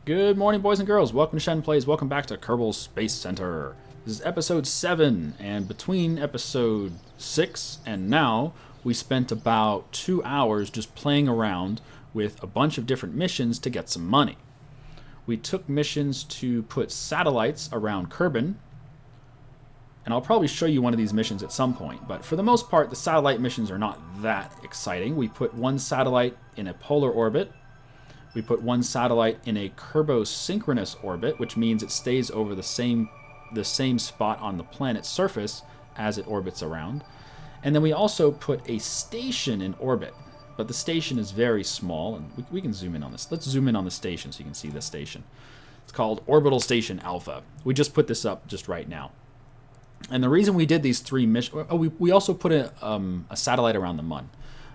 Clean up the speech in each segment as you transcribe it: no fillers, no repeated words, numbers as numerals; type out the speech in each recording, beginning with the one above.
Good morning, boys and girls. Welcome to Shenplays. Welcome back to Kerbal Space Center. This is episode 7, and between episode 6 and now, we spent about 2 hours just playing around with a bunch of different missions to get some money. We took missions to put satellites around Kerbin, and I'll probably show you one of these missions at some point, but for the most part, the satellite missions are not that exciting. We put one satellite in a polar orbit. We put one satellite in a synchronous orbit, which means it stays over the same spot on the planet's surface as it orbits around. And then we also put a station in orbit, but the station is very small, and we can zoom in on this. Let's zoom in on the station so you can see the station. It's called Orbital Station Alpha. We just put this up just right now. And the reason we did these 3 missions... Oh, we also put a satellite around the Mun.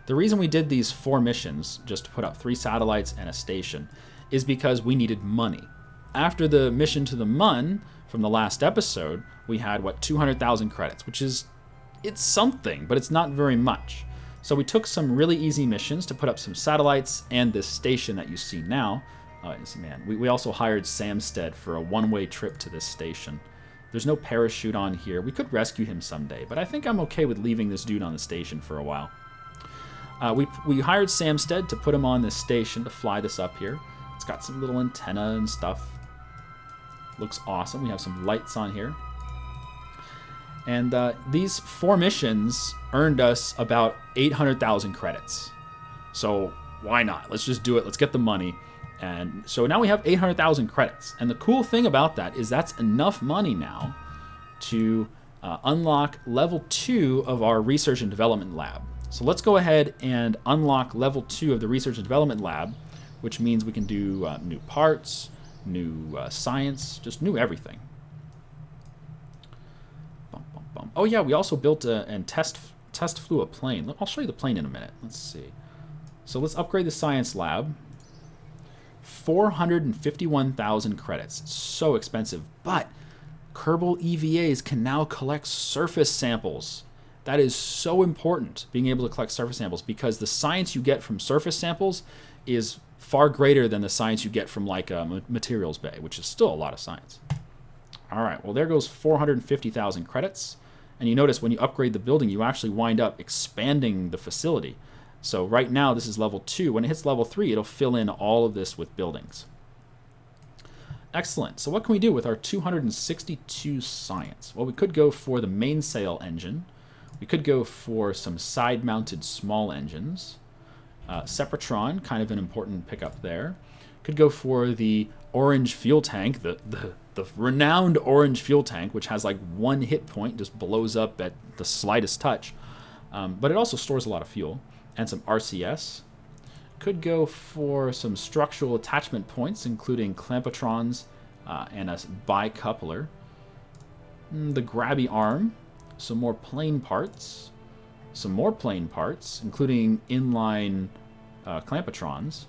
The reason we did these 4 missions, just to put up 3 satellites and a station, is because we needed money. After the mission to the Mun from the last episode, we had, 200,000 credits, which is... It's something, but it's not very much. So we took some really easy missions to put up some satellites and this station that you see now. Man, we also hired Samstead for a one-way trip to this station. There's no parachute on here. We could rescue him someday, but I think I'm okay with leaving this dude on the station for a while. We hired Samstead to put him on this station to fly this up here. It's got some little antenna and stuff. Looks awesome. We have some lights on here. And these 4 missions earned us about 800,000 credits. So why not? Let's just do it. Let's get the money. And so now we have 800,000 credits. And the cool thing about that is that's enough money now to unlock level 2 of our research and development lab. So let's go ahead and unlock level 2 of the research and development lab, which means we can do new parts, new science, just new everything. Bum, bum, bum. Oh yeah, we also built and test flew a plane. I'll show you the plane in a minute. Let's see. So let's upgrade the science lab. 451,000 credits. It's so expensive, but Kerbal EVAs can now collect surface samples. That is so important, being able to collect surface samples, because the science you get from surface samples is far greater than the science you get from like a materials bay, which is still a lot of science. All right, well, there goes 450,000 credits. And you notice when you upgrade the building, you actually wind up expanding the facility. So right now, this is level 2. When it hits level 3, it'll fill in all of this with buildings. Excellent. So what can we do with our 262 science? Well, we could go for the mainsail engine. We could go for some side-mounted small engines. Sepratron, kind of an important pickup there. Could go for the orange fuel tank, the renowned orange fuel tank, which has like 1 hit point, just blows up at the slightest touch. But it also stores a lot of fuel. And some RCS. Could go for some structural attachment points, including clampatrons and a bicoupler. The grabby arm. Some more plane parts. Some more plane parts, including inline clampatrons.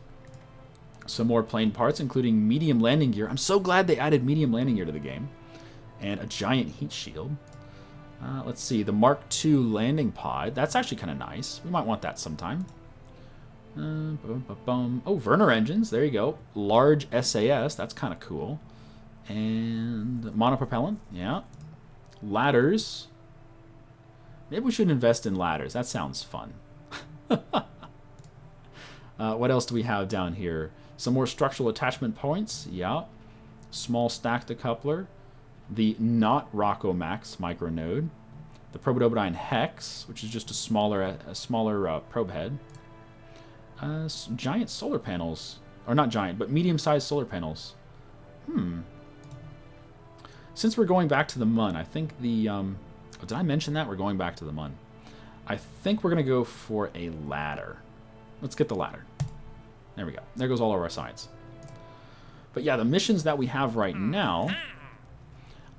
Some more plane parts, including medium landing gear. I'm so glad they added medium landing gear to the game. And a giant heat shield. Let's see, the Mark II landing pod. That's actually kind of nice. We might want that sometime. Oh, Werner engines. There you go. Large SAS. That's kind of cool. And monopropellant. Yeah. Ladders. Maybe we should invest in ladders. That sounds fun. What else do we have down here? Some more structural attachment points. Yeah. Small stack decoupler. The not Rockomax micronode, the Probodobodyne Hex, which is just a smaller probe head, giant solar panels, or not giant, but medium-sized solar panels. Since we're going back to the Mun, I think the did I mention that we're going back to the Mun? I think we're gonna go for a ladder. Let's get the ladder. There we go. There goes all of our science. But yeah, the missions that we have right now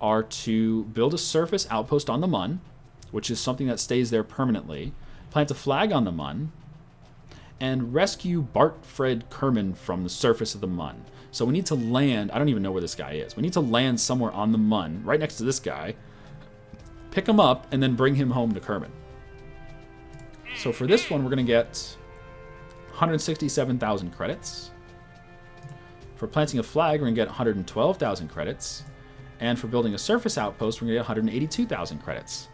are to build a surface outpost on the Mun, which is something that stays there permanently, plant a flag on the Mun, and rescue Bartfred Kerman from the surface of the Mun. So we need to land, I don't even know where this guy is. We need to land somewhere on the Mun, right next to this guy, pick him up, and then bring him home to Kerman. So for this one, we're going to get 167,000 credits. For planting a flag, we're going to get 112,000 credits. And for building a surface outpost, we're going to get 182,000 credits.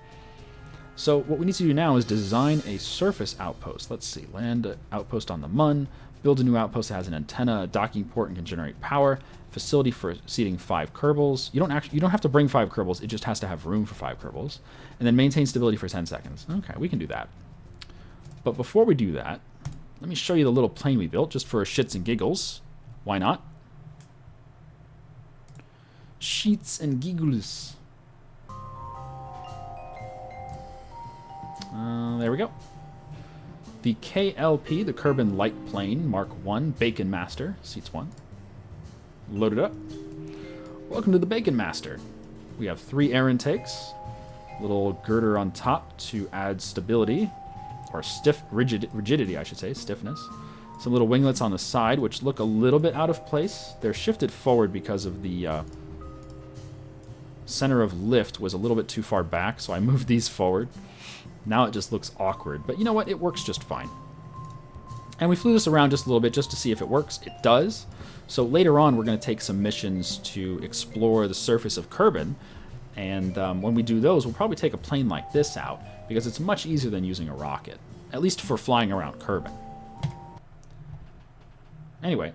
So what we need to do now is design a surface outpost. Let's see, land an outpost on the Mun, build a new outpost that has an antenna, a docking port, and can generate power. Facility for seating 5 kerbals. You don't have to bring 5 kerbals, it just has to have room for 5 kerbals. And then maintain stability for 10 seconds. Okay, we can do that. But before we do that, let me show you the little plane we built, just for shits and giggles. Why not? Sheets and giggles. There we go. The KLP, the Kerbin Light Plane, Mark 1, Bacon Master, seats 1. Load it up. Welcome to the Bacon Master. We have 3 air intakes, little girder on top to add stability, or rigidity, I should say, stiffness. Some little winglets on the side, which look a little bit out of place. They're shifted forward because of the center of lift was a little bit too far back, so I moved these forward. Now it just looks awkward, but you know what? It works just fine. And we flew this around just a little bit just to see if it works. It does. So later on, we're going to take some missions to explore the surface of Kerbin. And when we do those, we'll probably take a plane like this out because it's much easier than using a rocket, at least for flying around Kerbin. Anyway,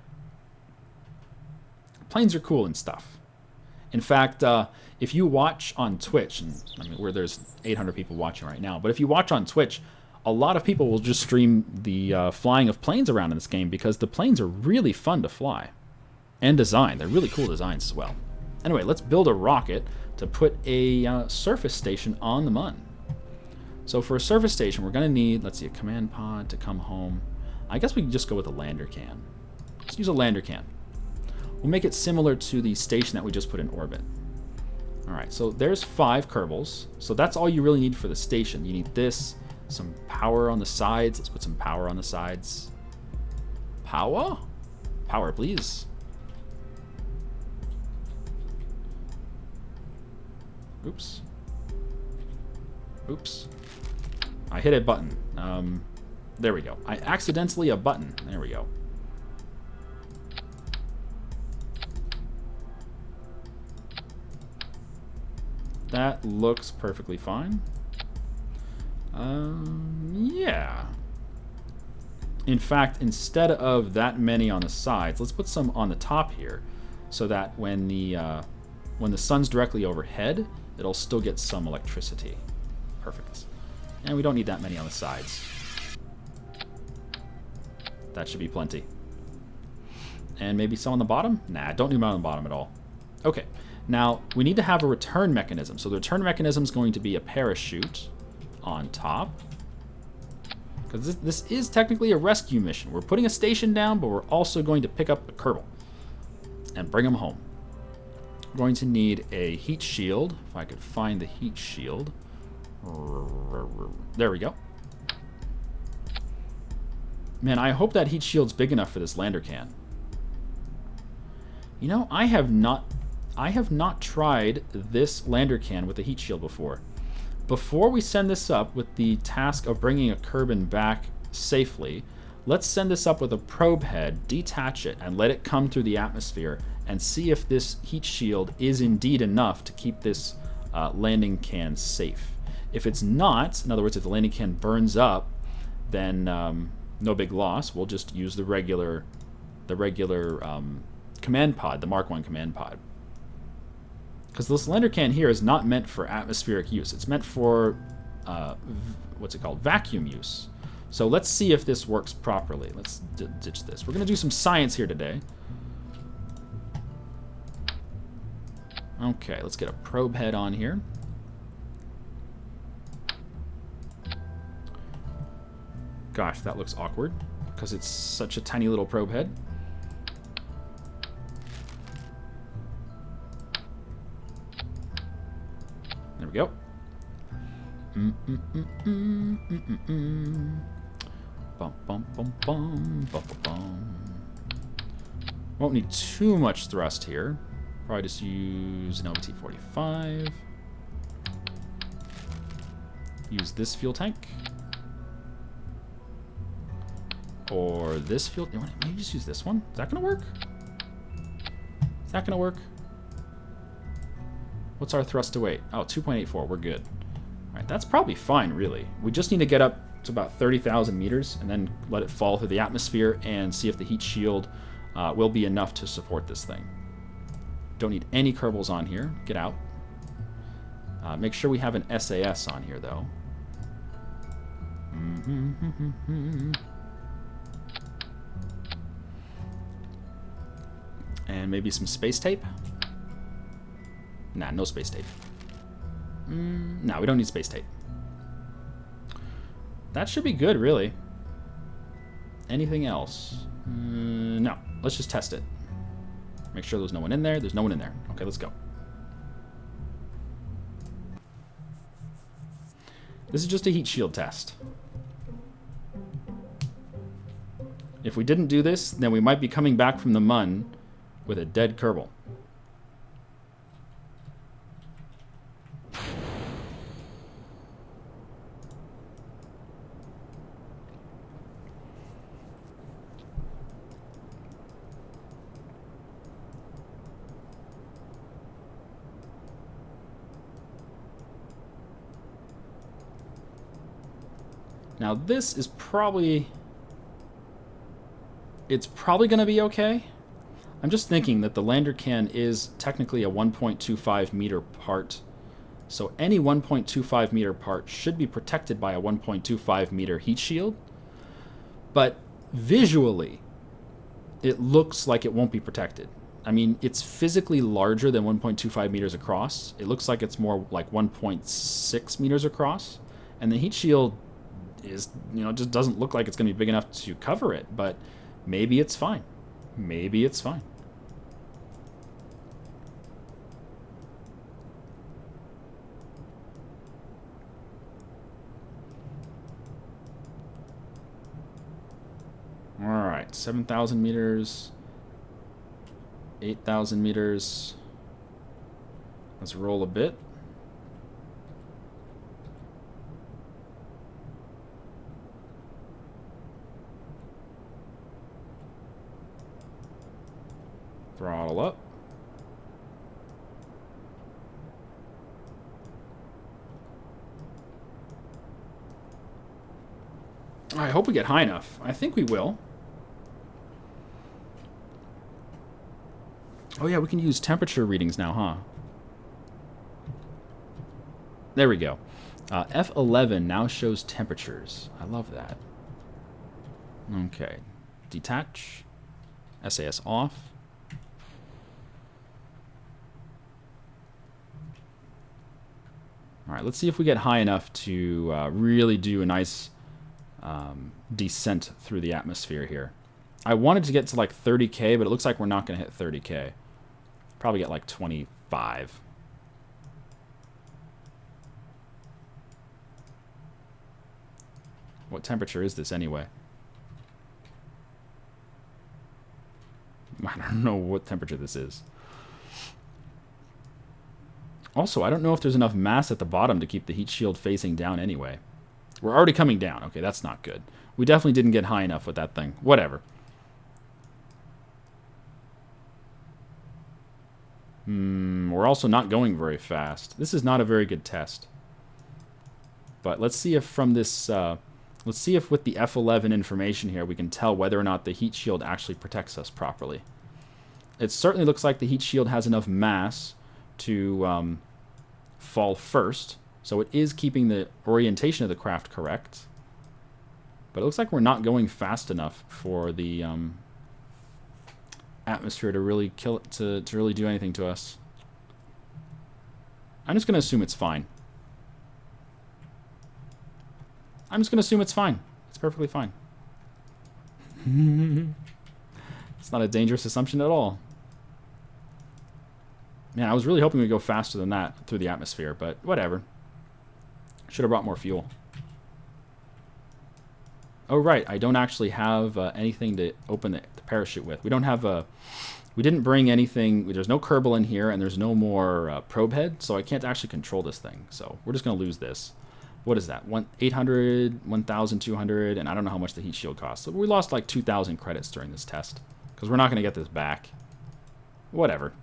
planes are cool and stuff. In fact, if you watch on Twitch, and I mean, where there's 800 people watching right now, but if you watch on Twitch, a lot of people will just stream the flying of planes around in this game because the planes are really fun to fly and design. They're really cool designs as well. Anyway, let's build a rocket to put a surface station on the Mun. So for a surface station, we're going to need, let's see, a command pod to come home. I guess we can just go with a lander can. Let's use a lander can. We'll make it similar to the station that we just put in orbit. All right, so there's 5 kerbals. So that's all you really need for the station. You need this, some power on the sides. Let's put some power on the sides. Power? Power, please. Oops. Oops. I hit a button. There we go. I accidentally a button. There we go. That looks perfectly fine. Yeah. In fact, instead of that many on the sides, let's put some on the top here, so that when the sun's directly overhead, it'll still get some electricity. Perfect. And we don't need that many on the sides. That should be plenty. And maybe some on the bottom? Nah, don't need them on the bottom at all. Okay. Now, we need to have a return mechanism. So the return mechanism is going to be a parachute on top. Because this is technically a rescue mission. We're putting a station down, but we're also going to pick up a kerbal and bring them home. We're going to need a heat shield. If I could find the heat shield. There we go. Man, I hope that heat shield's big enough for this lander can. You know, I have not tried this lander can with a heat shield before. Before we send this up with the task of bringing a kerbin back safely, let's send this up with a probe head, detach it, and let it come through the atmosphere and see if this heat shield is indeed enough to keep this landing can safe. If it's not, in other words, if the landing can burns up, then no big loss. We'll just use the regular command pod, the Mark 1 command pod. Because this lander can here is not meant for atmospheric use. It's meant for, what's it called, vacuum use. So let's see if this works properly. Let's ditch this. We're going to do some science here today. Okay, let's get a probe head on here. Gosh, that looks awkward because it's such a tiny little probe head. There we go. Bum, bum, bum, bum, bum, bum, bum. Won't need too much thrust here. Probably just use an LVT-45. Use this fuel tank. Or this fuel... Maybe just use this one. Is that going to work? that going to work? What's our thrust to weight? Oh, 2.84. We're good. All right, that's probably fine, really. We just need to get up to about 30,000 meters and then let it fall through the atmosphere and see if the heat shield will be enough to support this thing. Don't need any kerbals on here. Get out. Make sure we have an SAS on here, though. And maybe some space tape? Nah, no space tape. No, we don't need space tape. That should be good, really. Anything else? No. Let's just test it. Make sure there's no one in there. There's no one in there. Okay, let's go. This is just a heat shield test. If we didn't do this, then we might be coming back from the Mun with a dead Kerbal. Now this is probably... It's probably going to be okay. I'm just thinking that the lander can is technically a 1.25 meter part. So any 1.25 meter part should be protected by a 1.25 meter heat shield. But visually, it looks like it won't be protected. I mean, it's physically larger than 1.25 meters across. It looks like it's more like 1.6 meters across. And the heat shield is, you know, just doesn't look like it's going to be big enough to cover it. But maybe it's fine. Maybe it's fine. All right, 7,000 meters, 8,000 meters. Let's roll a bit. Throttle up. I hope we get high enough. I think we will. Oh yeah, we can use temperature readings now, huh? There we go. F11 now shows temperatures. I love that. Okay. Detach. SAS off. All right, let's see if we get high enough to really do a nice descent through the atmosphere here. I wanted to get to like 30K, but it looks like we're not going to hit 30K. Probably get like 25. What temperature is this anyway? I don't know what temperature this is. Also, I don't know if there's enough mass at the bottom to keep the heat shield facing down anyway. We're already coming down. Okay, that's not good. We definitely didn't get high enough with that thing. Whatever. We're also not going very fast. This is not a very good test. But let's see if from this... let's see if with the F11 information here we can tell whether or not the heat shield actually protects us properly. It certainly looks like the heat shield has enough mass to fall first, so it is keeping the orientation of the craft correct. But it looks like we're not going fast enough for the atmosphere to really kill it, to really do anything to us. I'm just going to assume it's fine. I'm just going to assume it's fine. It's perfectly fine. It's not a dangerous assumption at all. Man, I was really hoping we'd go faster than that through the atmosphere, but whatever. Should have brought more fuel. Oh, right. I don't actually have anything to open the parachute with. We don't have a... We didn't bring anything... There's no Kerbal in here, and there's no more probe head, so I can't actually control this thing. So we're just going to lose this. What is that? 800, 1,200, and I don't know how much the heat shield costs. So we lost like 2,000 credits during this test, because we're not going to get this back. Whatever.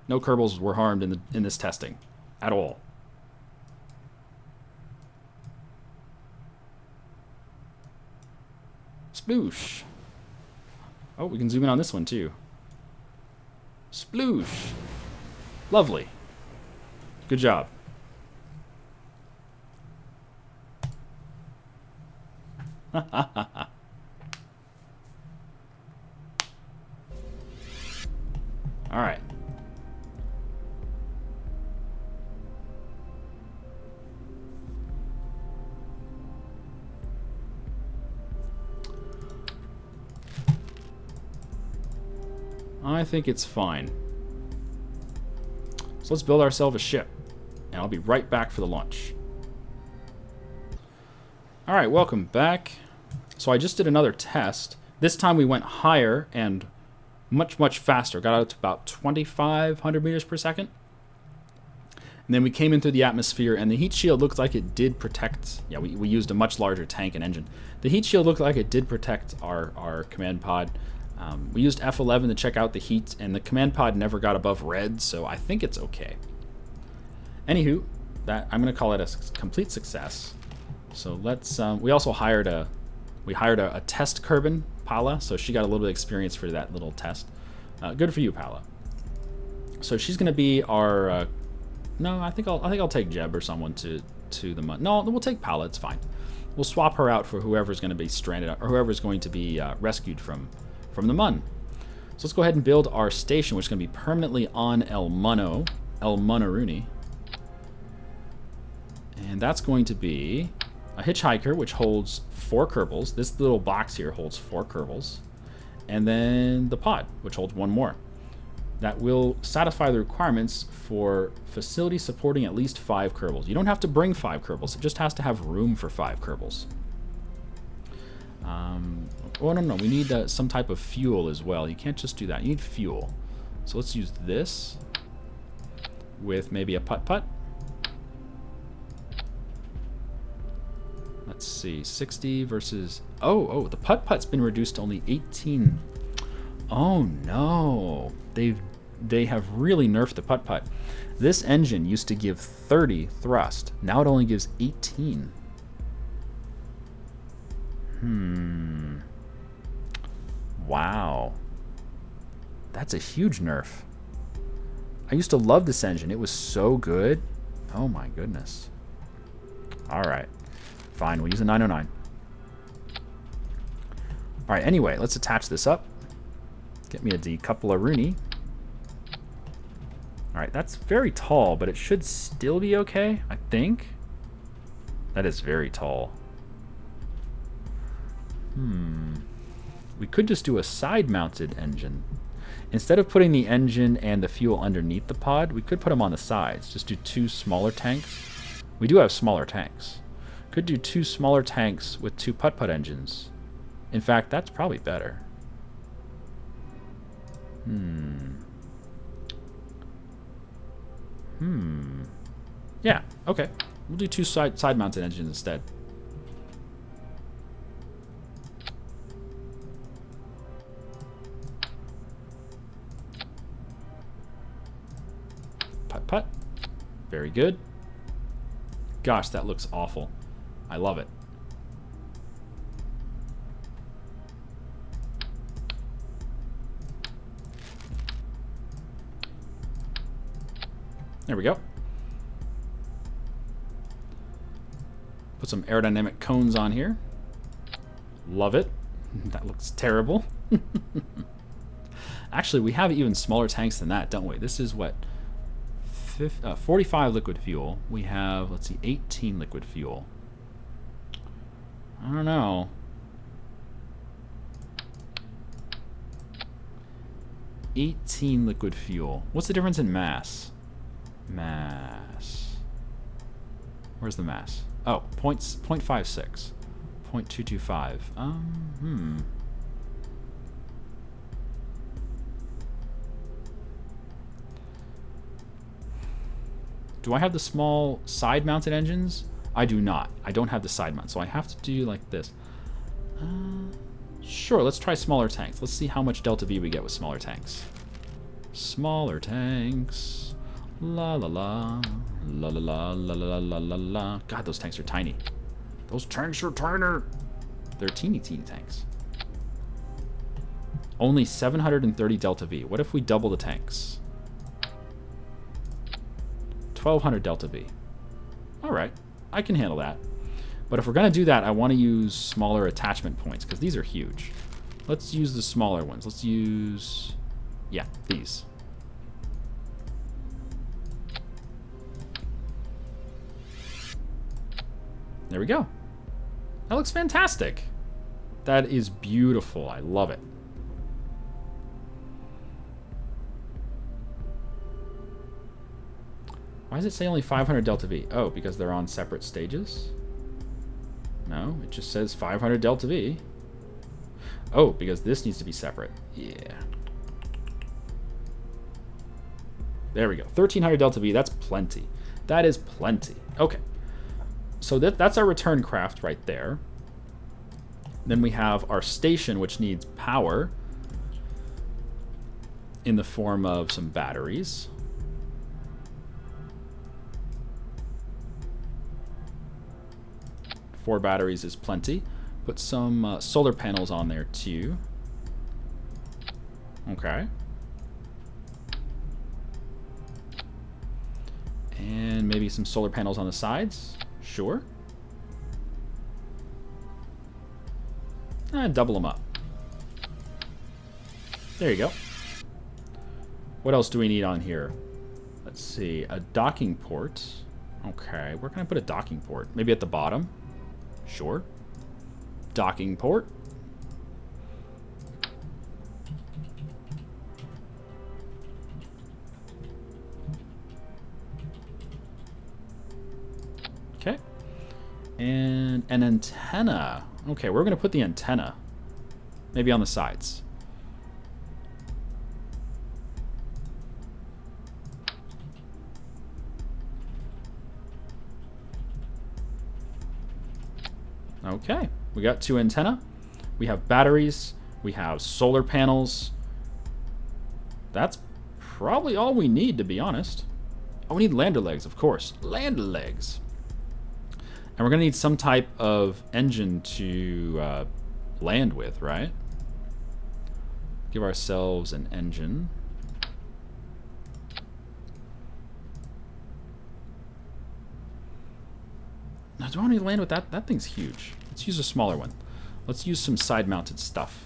No kerbals were harmed in this testing. At all. Sploosh. Oh, we can zoom in on this one too. Sploosh. Lovely. Good job. All right. I think it's fine. So let's build ourselves a ship. And I'll be right back for the launch. Alright, welcome back. So I just did another test. This time we went higher and much faster. Got out to about 2,500 meters per second. And then we came in through the atmosphere, and the heat shield looked like it did protect... Yeah, we used a much larger tank and engine. The heat shield looked like it did protect our command pod. We used F11 to check out the heat, and the command pod never got above red, so I think it's okay. Anywho, I'm going to call it a complete success. So let's... we also hired a test kerbin, Paula, so she got a little bit of experience for that little test. Good for you, Paula. So she's going to be our... no, I think I'll take Jeb or someone to the Mun. No, we'll take Paula. It's fine. We'll swap her out for whoever's going to be stranded or whoever's going to be rescued from the Mun. So let's go ahead and build our station, which is going to be permanently on El Munaruni. And that's going to be a hitchhiker, which holds 4 kerbals. This little box here holds 4 kerbals. And then the pod, which holds 1 more. That will satisfy the requirements for facility supporting at least 5 kerbals. You don't have to bring 5 kerbals. It just has to have room for 5 kerbals. Oh, no. We need some type of fuel as well. You can't just do that. You need fuel. So let's use this with maybe a putt-putt. Let's see. 60 versus... Oh, the putt-putt's been reduced to only 18. Oh, no. They have really nerfed the putt-putt. This engine used to give 30 thrust. Now it only gives 18. Wow. That's a huge nerf. I used to love this engine. It was so good. Oh my goodness. Alright. Fine, we'll use a 909. Alright, anyway, let's attach this up. Get me a decoupler Rooney. Alright, that's very tall, but it should still be okay, I think. That is very tall. We could just do a side-mounted engine. Instead of putting the engine and the fuel underneath the pod, we could put them on the sides. Just do 2 smaller tanks. We do have smaller tanks. Could do 2 smaller tanks with 2 putt-putt engines. In fact, that's probably better. Yeah, okay. We'll do 2 side-mounted engines instead. Putt-putt. Very good. Gosh, that looks awful. I love it. There we go. Put some aerodynamic cones on here. Love it. That looks terrible. Actually, we have even smaller tanks than that, don't we? This is what? 45 liquid fuel. We have, let's see, 18 liquid fuel. I don't know. 18 liquid fuel. What's the difference in mass? Mass. Where's the mass? Oh, 0.56. 0.225. Do I have the small side-mounted engines? I do not. I don't have the side mount, so I have to do like this. Sure, let's try smaller tanks. Let's see how much delta V we get with smaller tanks. Smaller tanks. La la la. La la la la la la la la. God, those tanks are tiny. Those tanks are tiny. They're teeny tanks. Only 730 delta V. What if we double the tanks? 1200 delta V. Alright, I can handle that. But if we're going to do that, I want to use smaller attachment points, because these are huge. Let's use the smaller ones. Let's use... yeah, these. There we go. That looks fantastic. That is beautiful. I love it. Why does it say only 500 delta V? Oh, because they're on separate stages? No, it just says 500 delta V. Oh, because this needs to be separate. Yeah. There we go. 1300 delta V. That's plenty. That is plenty. Okay. So that's our return craft right there. Then we have our station, which needs power in the form of some batteries. Four batteries is plenty. Put some solar panels on there too. Okay. And maybe some solar panels on the sides. Sure. And double them up. There you go. What else do we need on here? Let's see. A docking port. Okay. Where can I put a docking port? Maybe at the bottom? Sure. Docking port. Okay. And an antenna. Okay, we're going to put the antenna maybe on the sides. Okay, we got two antenna. We have batteries. We have solar panels. That's probably all we need, to be honest. Oh, we need lander legs, of course. Lander legs. And we're going to need some type of engine to land with, right? Give ourselves an engine. Now, do I want to land with that? That thing's huge. Let's use a smaller one. Let's use some side-mounted stuff.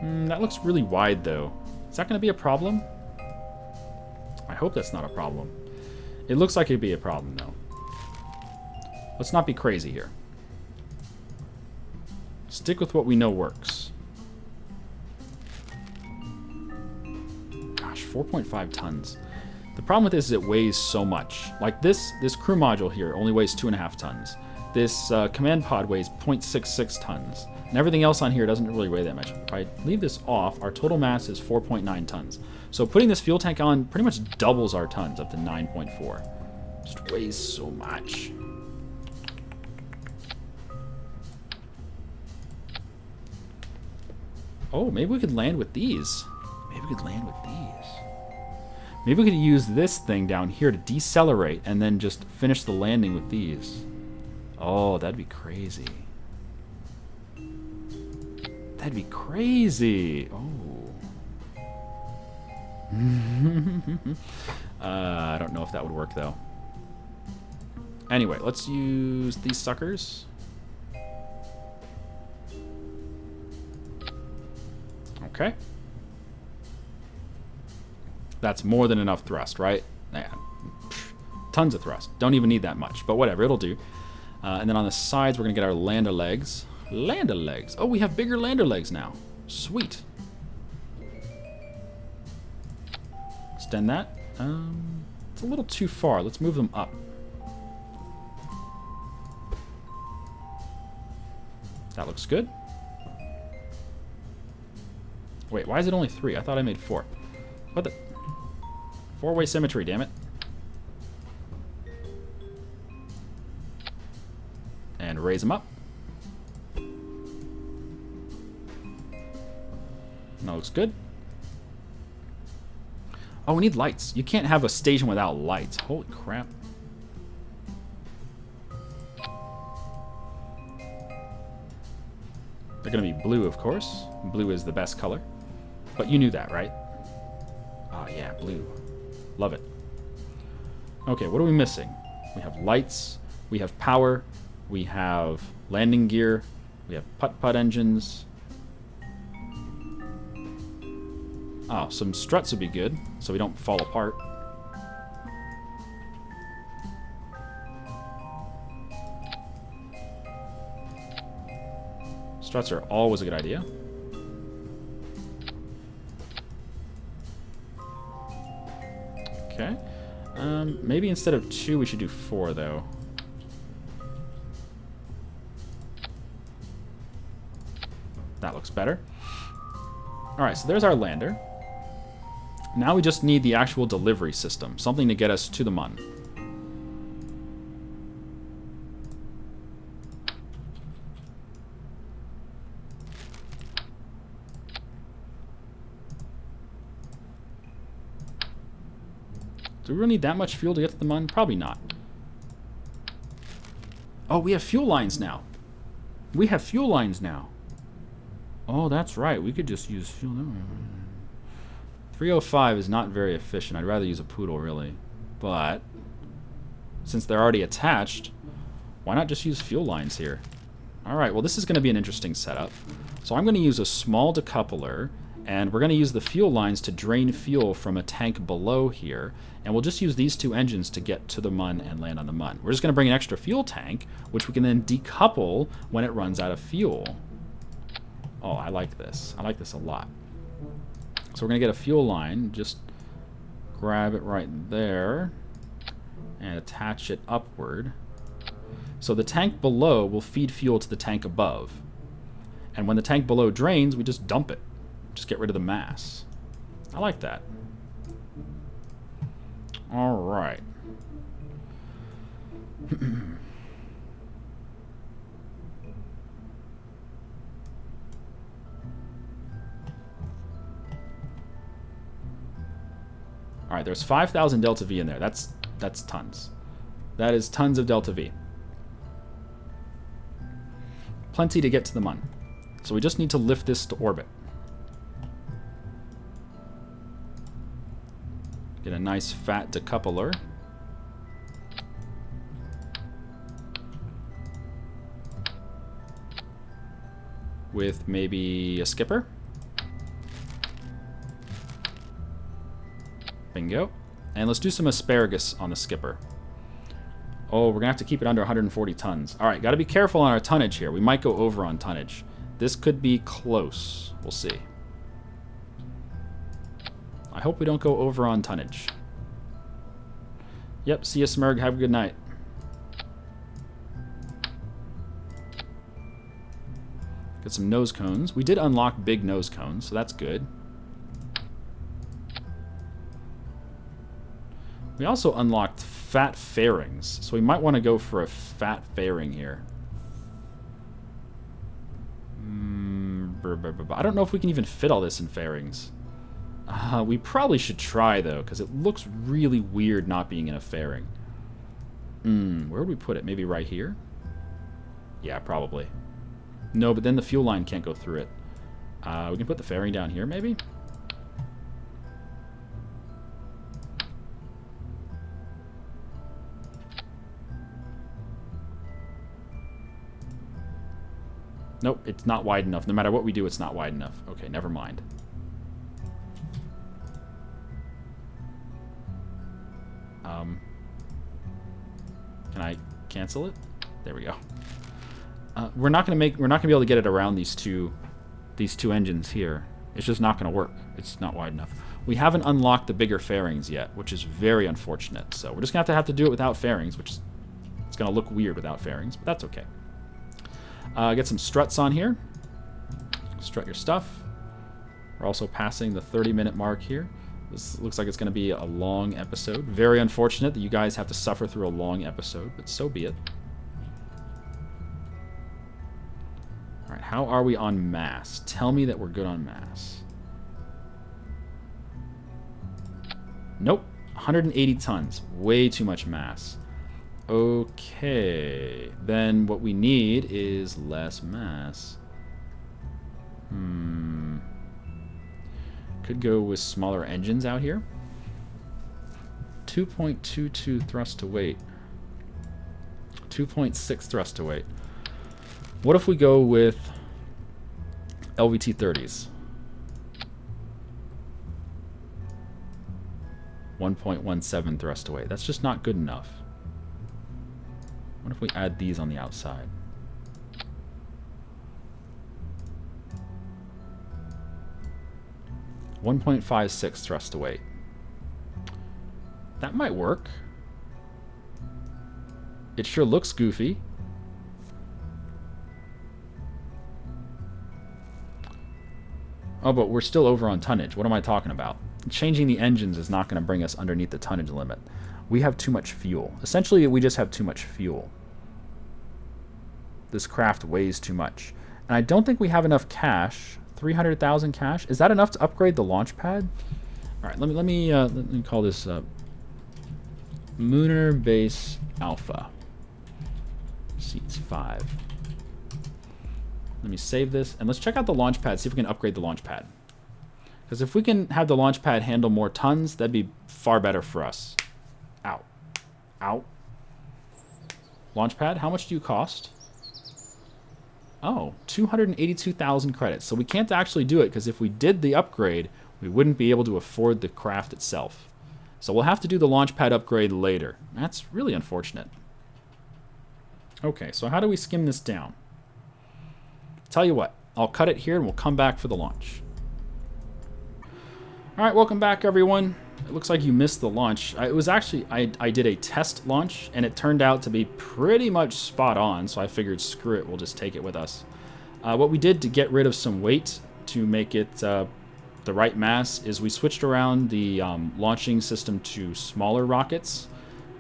That looks really wide, though. Is that going to be a problem? I hope that's not a problem. It looks like it'd be a problem, though. Let's not be crazy here. Stick with what we know works. Gosh, 4.5 tons. The problem with this is it weighs so much. Like this crew module here only weighs 2.5 tons. This command pod weighs 0.66 tons. And everything else on here doesn't really weigh that much. If I leave this off, our total mass is 4.9 tons. So putting this fuel tank on pretty much doubles our tons up to 9.4. Just weighs so much. Oh, maybe we could land with these. Maybe we could land with these. Maybe we could use this thing down here to decelerate and then just finish the landing with these. Oh, that'd be crazy. That'd be crazy. Oh. I don't know if that would work, though. Anyway, let's use these suckers. Okay. That's more than enough thrust, right? Yeah. Tons of thrust. Don't even need that much, but whatever, it'll do. And then on the sides, we're going to get our lander legs. Lander legs. Oh, we have bigger lander legs now. Sweet. Extend that. It's a little too far. Let's move them up. That looks good. Wait, why is it only 3? I thought I made 4. What the? 4-way symmetry, damn it. and raise them up. That looks good. Oh, we need lights. You can't have a station without lights. Holy crap. They're going to be blue, of course. Blue is the best color. But you knew that, right? Oh, yeah, blue. Love it. Okay, what are we missing? We have lights. We have power. We have landing gear. We have putt-putt engines. Oh, some struts would be good, so we don't fall apart. Struts are always a good idea. Okay. Maybe instead of 2, we should do 4, though. That looks better. Alright, so there's our lander. Now we just need the actual delivery system, something to get us to the Mun. Do we really need that much fuel to get to the Mun? Probably not. Oh, we have fuel lines now. We have fuel lines now. Oh, that's right. We could just use fuel. 305 is not very efficient. I'd rather use a poodle, really. But since they're already attached, why not just use fuel lines here? All right, well, this is going to be an interesting setup. So I'm going to use a small decoupler, and we're going to use the fuel lines to drain fuel from a tank below here. And we'll just use these 2 engines to get to the Mun and land on the Mun. We're just going to bring an extra fuel tank, which we can then decouple when it runs out of fuel. Oh, I like this. I like this a lot. So we're going to get a fuel line, just grab it right there, and attach it upward. So the tank below will feed fuel to the tank above. And when the tank below drains, we just dump it. Just get rid of the mass. I like that. All right. All right, there's 5,000 delta V in there. That's tons. That is tons of delta V. Plenty to get to the Mun. So we just need to lift this to orbit. Get a nice fat decoupler. With maybe a skipper. Bingo. And let's do some asparagus on the skipper. Oh, we're going to have to keep it under 140 tons. All right, got to be careful on our tonnage here. We might go over on tonnage. This could be close. We'll see. I hope we don't go over on tonnage. Yep, see you, Smurg. Have a good night. Get some nose cones. We did unlock big nose cones, so that's good. We also unlocked fat fairings, so we might want to go for a fat fairing here. I don't know if we can even fit all this in fairings. We probably should try, though, because it looks really weird not being in a fairing. Where would we put it? Maybe right here? Yeah, probably. No, but then the fuel line can't go through it. We can put the fairing down here, maybe? Nope, it's not wide enough. No matter what we do, it's not wide enough. Okay, never mind. Can I cancel it? There we go. We're not gonna be able to get it around these two engines here. It's just not gonna work. It's not wide enough. We haven't unlocked the bigger fairings yet, which is very unfortunate. So we're just gonna have to do it without fairings, which is it's gonna look weird without fairings, but that's okay. Get some struts on here. Strut your stuff. We're also passing the 30-minute mark here. This looks like it's going to be a long episode. Very unfortunate that you guys have to suffer through a long episode, but so be it. How are we on mass? Tell me that we're good on mass. Nope. 180 tons. Way too much mass. Okay. Then what we need is less mass. Could go with smaller engines out here. 2.22 thrust to weight. 2.6 thrust to weight. What if we go with LVT 30s? 1.17 thrust to weight. That's just not good enough. What if we add these on the outside? .56 thrust to weight. That might work. It sure looks goofy. Oh, but we're still over on tonnage. What am I talking about? Changing the engines is not going to bring us underneath the tonnage limit. We have too much fuel. Essentially, we just have too much fuel. This craft weighs too much. And I don't think we have enough cash. 300,000 cash. Is that enough to upgrade the launch pad? All right, let me call this Mooner Base Alpha. Seats 5. Let me save this, and let's check out the launch pad, see if we can upgrade the launch pad. Because if we can have the launch pad handle more tons, that'd be far better for us. Ow. Ow. Launch pad, how much do you cost? Oh, 282,000 credits. So we can't actually do it, because if we did the upgrade, we wouldn't be able to afford the craft itself. So we'll have to do the launch pad upgrade later. That's really unfortunate. Okay, so how do we skim this down? Tell you what, I'll cut it here and we'll come back for the launch. Alright, welcome back everyone. It looks like you missed the launch. It was actually, I did a test launch and it turned out to be pretty much spot on, so I figured screw it, we'll just take it with us. What we did to get rid of some weight to make it the right mass is we switched around the launching system to smaller rockets,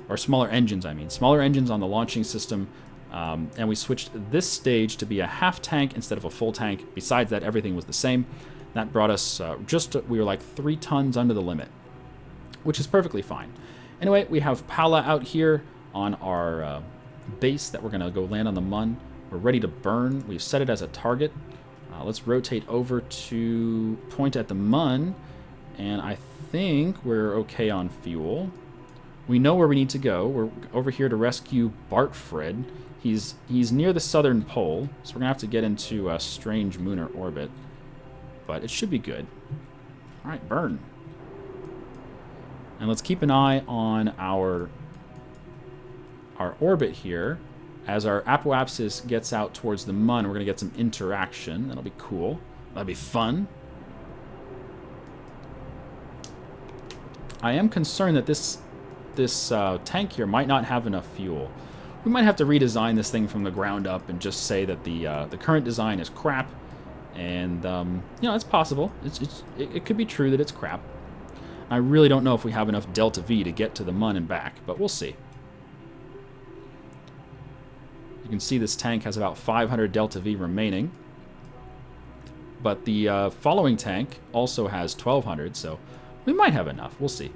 or smaller engines I mean. Smaller engines on the launching system, and we switched this stage to be a half tank instead of a full tank. Besides that, everything was the same. That brought us we were like 3 tons under the limit, which is perfectly fine. Anyway, we have Pala out here on our base that we're going to go land on the Mun. We're ready to burn. We've set it as a target. Let's rotate over to point at the Mun, and I think we're okay on fuel. We know where we need to go. We're over here to rescue Bartfred. He's near the southern pole, so we're going to have to get into a strange lunar orbit. But it should be good. All right, burn. And let's keep an eye on our orbit here. As our apoapsis gets out towards the Mun, we're going to get some interaction. That'll be cool. That'll be fun. I am concerned that this tank here might not have enough fuel. We might have to redesign this thing from the ground up and just say that the current design is crap. And, you know, it's possible. It could be true that it's crap. I really don't know if we have enough Delta V to get to the Mun and back, but we'll see. You can see this tank has about 500 Delta V remaining. But the following tank also has 1,200, so we might have enough. We'll see.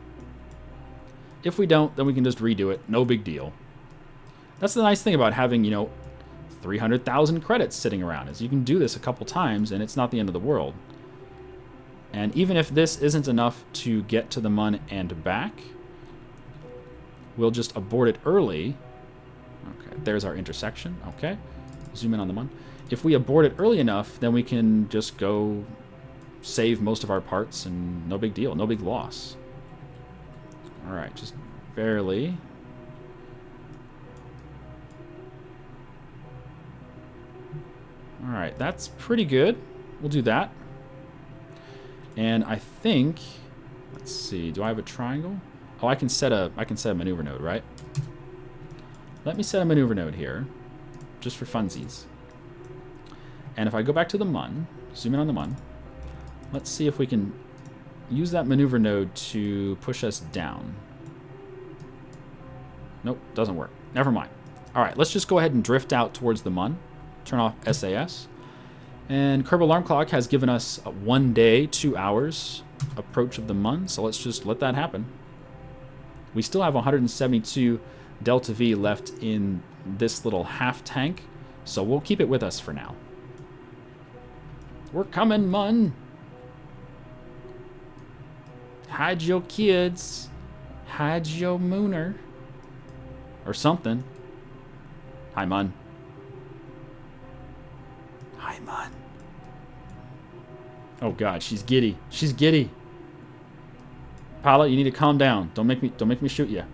If we don't, then we can just redo it. No big deal. That's the nice thing about having, you know, 300,000 credits sitting around, is you can do this a couple times and it's not the end of the world. And even if this isn't enough to get to the Mun and back, we'll just abort it early. Okay, there's our intersection. Okay, zoom in on the Mun. If we abort it early enough, then we can just go save most of our parts and no big deal, no big loss. All right, just barely. All right, that's pretty good. We'll do that. And I think, let's see, do I have a triangle? Oh, I can set a maneuver node, right? Let me set a maneuver node here, just for funsies. And if I go back to the Mun, zoom in on the Mun, let's see if we can use that maneuver node to push us down. Nope, doesn't work. Never mind. All right, let's just go ahead and drift out towards the Mun. Turn off SAS. And Kerbal Alarm Clock has given us 1 day, 2 hours approach of the Mun, so let's just let that happen. We still have 172 Delta V left in this little half tank, so we'll keep it with us for now. We're coming, Mun. Hide your kids. Hide your mooner. Or something. Hi, Mun. Hi, Mun. Oh God, she's giddy. She's giddy. Paula, you need to calm down. Don't make me shoot you.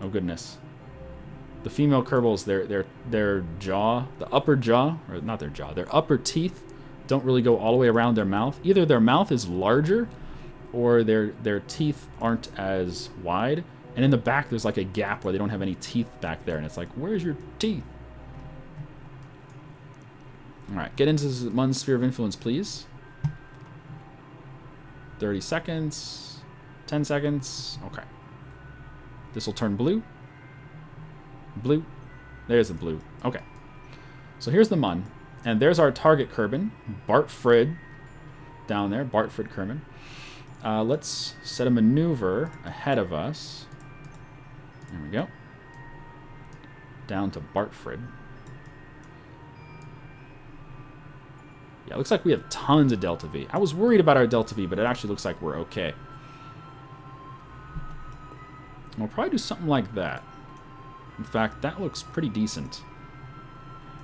Oh goodness. The female kerbals, their jaw, the upper jaw, or not their jaw, their upper teeth don't really go all the way around their mouth. Either their mouth is larger, or their teeth aren't as wide. And in the back, there's like a gap where they don't have any teeth back there, and it's like, where's your teeth? All right, get into the Mun sphere of influence, please. 30 seconds, 10 seconds. Okay. This will turn blue. Blue. There's the blue. Okay. So here's the Mun. And there's our target kerbin, Bartfrid, down there, Bartfrid Kerman. Let's set a maneuver ahead of us. There we go. Down to Bartfrid. Yeah, it looks like we have tons of Delta V. I was worried about our Delta V, but it actually looks like we're okay. We'll probably do something like that. In fact, that looks pretty decent.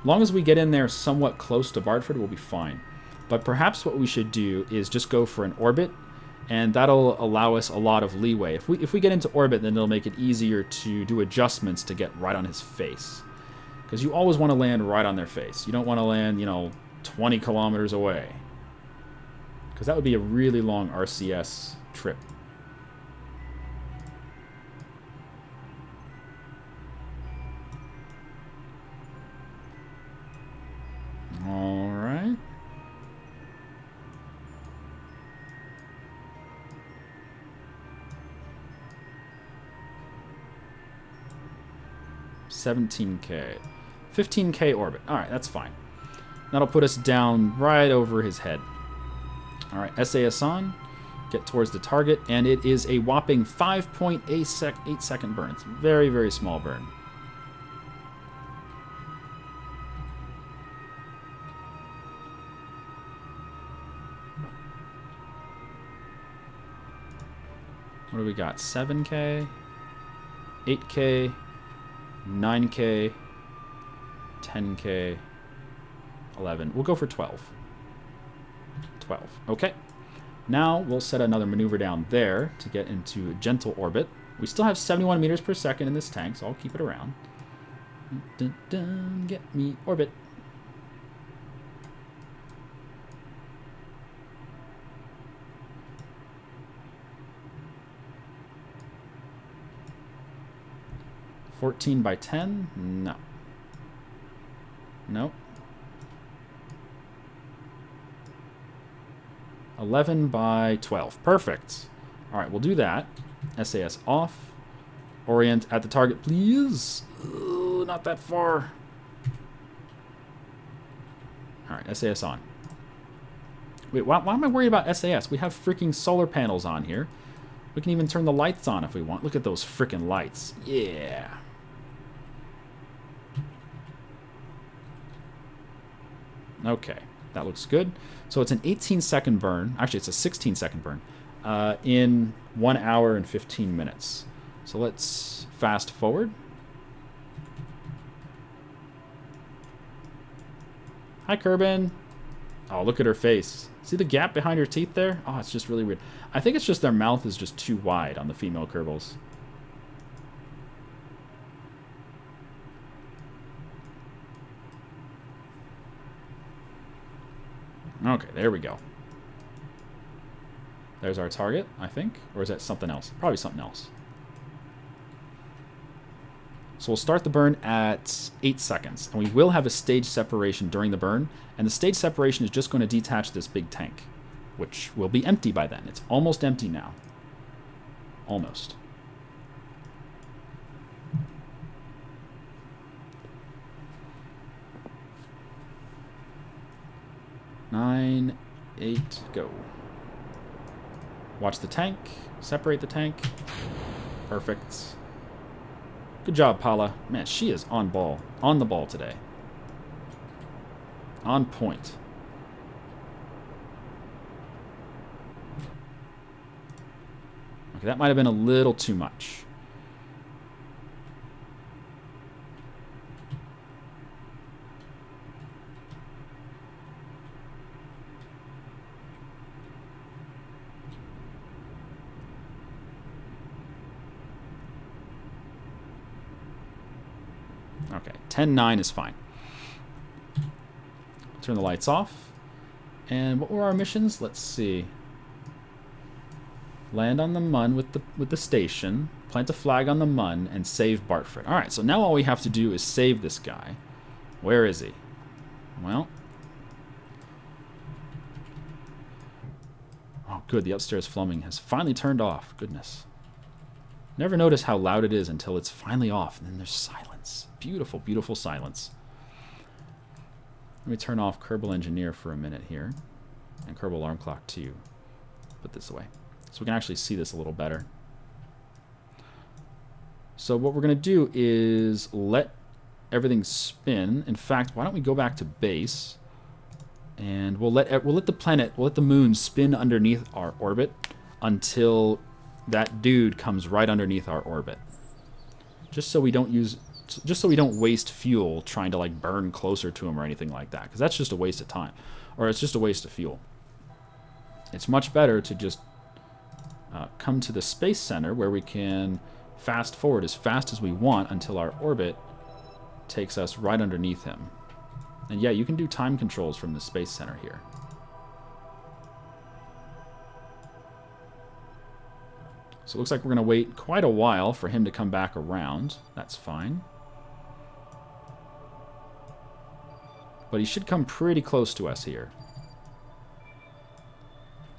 As long as we get in there somewhat close to Bartford, we'll be fine. But perhaps what we should do is just go for an orbit, and that'll allow us a lot of leeway. If we get into orbit, then it'll make it easier to do adjustments to get right on his face. Because you always want to land right on their face. You don't want to land, you know, 20 kilometers away. Because that would be a really long RCS trip. All right. $17K. 15K orbit. All right, that's fine. That'll put us down right over his head. All right, SAS on. Get towards the target, and it is a whopping 5.8 second burn. It's a very, very small burn. What do we got? 7K, 8K, 9K, 10K, 11. We'll go for 12. 12. Okay. Now we'll set another maneuver down there to get into gentle orbit. We still have 71 meters per second in this tank, so I'll keep it around. Dun, dun, get me orbit. $14 by 10? No. Nope. 11 by 12. Perfect. All right, we'll do that. SAS off. Orient at the target, please. Ooh, not that far. All right, SAS on. Wait, why am I worried about SAS? We have freaking solar panels on here. We can even turn the lights on if we want. Look at those freaking lights. Yeah. Okay, that looks good. So it's an 18-second burn. Actually, it's a 16-second burn in 1 hour and 15 minutes. So let's fast forward. Hi, Kerbin. Oh, look at her face. See the gap behind her teeth there? Oh, it's just really weird. I think it's just their mouth is just too wide on the female kerbals. Okay, there we go. There's our target, I think. Or is that something else? Probably something else. So we'll start the burn at 8 seconds. And we will have a stage separation during the burn. And the stage separation is just going to detach this big tank, which will be empty by then. It's almost empty now. Almost. 9, 8, go. Watch the tank. Separate the tank. Perfect. Good job, Paula. Man, she is on ball. On the ball today. On point. Okay, that might have been a little too much. Okay, 10-9 is fine. Turn the lights off. And what were our missions? Let's see. Land on the Mun with the station, plant a flag on the Mun, and save Bartford. Alright, so now all we have to do is save this guy. Where is he? Well. Oh, good, the upstairs plumbing has finally turned off. Goodness. Never notice how loud it is until it's finally off, and then there's silence. Beautiful, beautiful silence. Let me turn off Kerbal Engineer for a minute here. And Kerbal Alarm Clock too. Put this away. So we can actually see this a little better. So what we're going to do is let everything spin. In fact, why don't we go back to base, and we'll let the moon spin underneath our orbit until that dude comes right underneath our orbit. Just so we don't waste fuel trying to like burn closer to him or anything like that, because that's just a waste of time, or it's just a waste of fuel. It's much better to just come to the Space Center where we can fast forward as fast as we want until our orbit takes us right underneath him. And yeah, you can do time controls from the Space Center here. So it looks like we're going to wait quite a while for him to come back around. That's fine. But he should come pretty close to us here.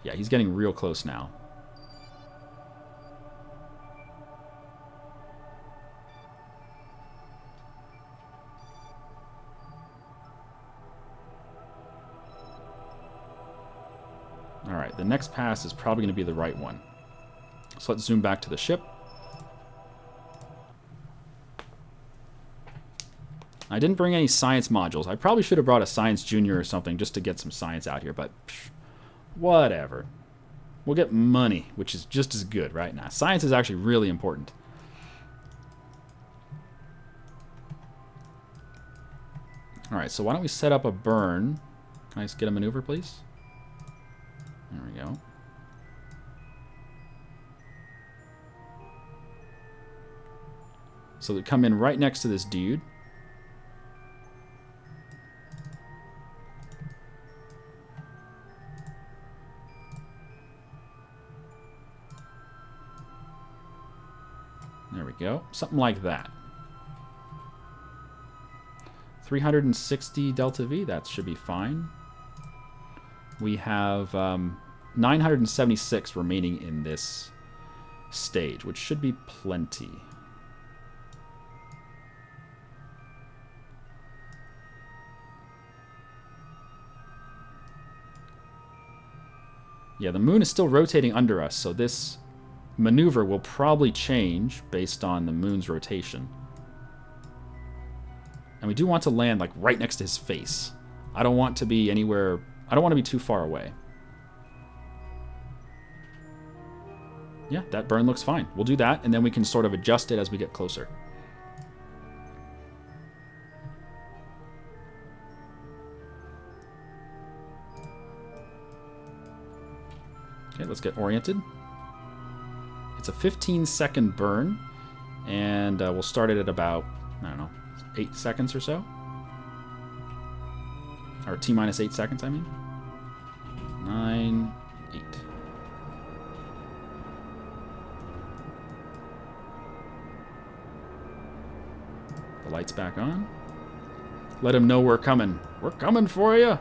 Yeah, he's getting real close now. Alright, the next pass is probably going to be the right one. So let's zoom back to the ship. I didn't bring any science modules. I probably should have brought a science junior or something just to get some science out here, but whatever. We'll get money, which is just as good right now. Science is actually really important. Alright, so why don't we set up a burn. Can I just get a maneuver, please? There we go. So they come in right next to this dude. There we go. Something like that. 360 delta V, that should be fine. We have 976 remaining in this stage, which should be plenty. Yeah, the moon is still rotating under us, so this maneuver will probably change based on the moon's rotation. And we do want to land like right next to his face. I don't want to be anywhere, I don't want to be too far away. Yeah, that burn looks fine. We'll do that, and then we can sort of adjust it as we get closer. Okay, let's get oriented. It's a 15-second burn, and we'll start it at about, I don't know, 8 seconds or so. Or T-minus 8 seconds, I mean. 9, 8. The light's back on. Let him know we're coming. We're coming for you.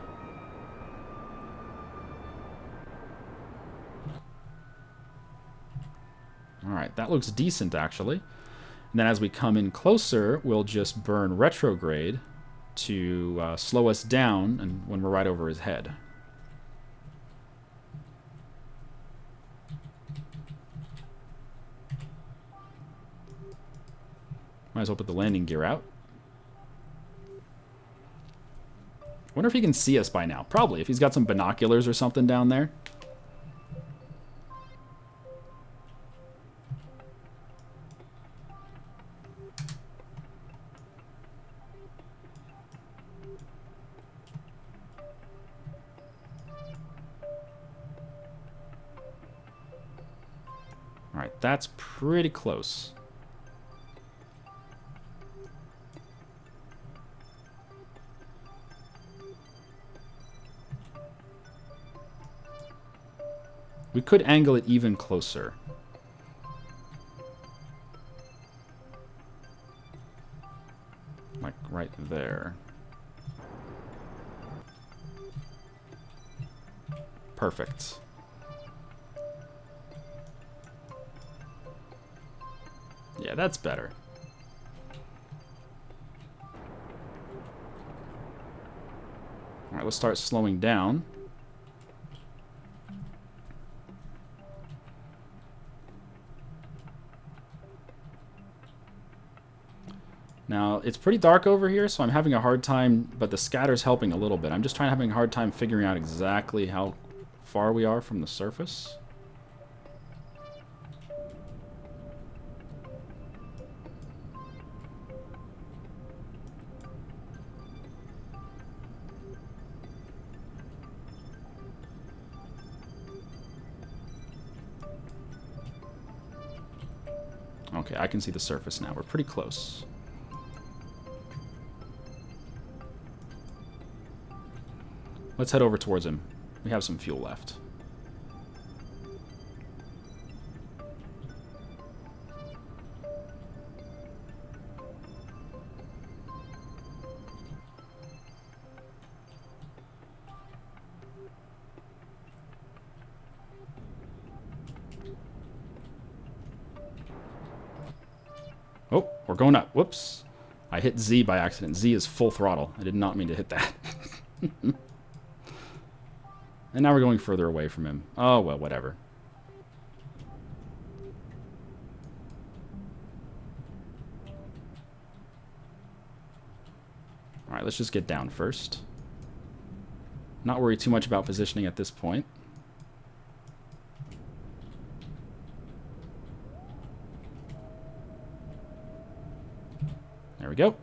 Alright, that looks decent, actually. And then as we come in closer, we'll just burn retrograde to slow us down and when we're right over his head. Might as well put the landing gear out. Wonder if he can see us by now. Probably, if he's got some binoculars or something down there. Alright, that's pretty close. We could angle it even closer. Like right there. Perfect. Yeah, that's better. Alright, let's start slowing down. Now, it's pretty dark over here, so I'm having a hard time, but the scatter's helping a little bit. I'm just having a hard time figuring out exactly how far we are from the surface. Okay, I can see the surface now. We're pretty close. Let's head over towards him. We have some fuel left. Oh, we're going up. Whoops. I hit Z by accident. Z is full throttle. I did not mean to hit that. And now we're going further away from him. Oh, well, whatever. Alright, let's just get down first. Not worry too much about positioning at this point. There we go.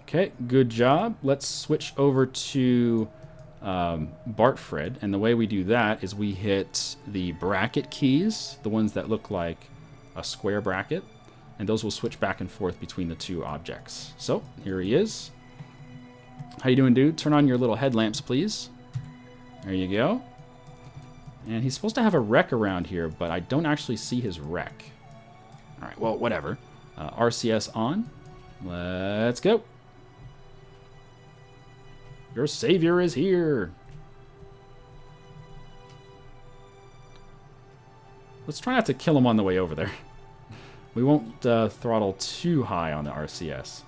Okay, good job. Let's switch over to Bartfred, and the way we do that is we hit the bracket keys, the ones that look like a square bracket, and those will switch back and forth between the two objects. So, here he is. How you doing, dude? Turn on your little headlamps, please. There you go. And he's supposed to have a wreck around here, but I don't actually see his wreck. Alright, well, whatever. RCS on. Let's go. Your savior is here. Let's try not to kill him on the way over there. We won't throttle too high on the RCS.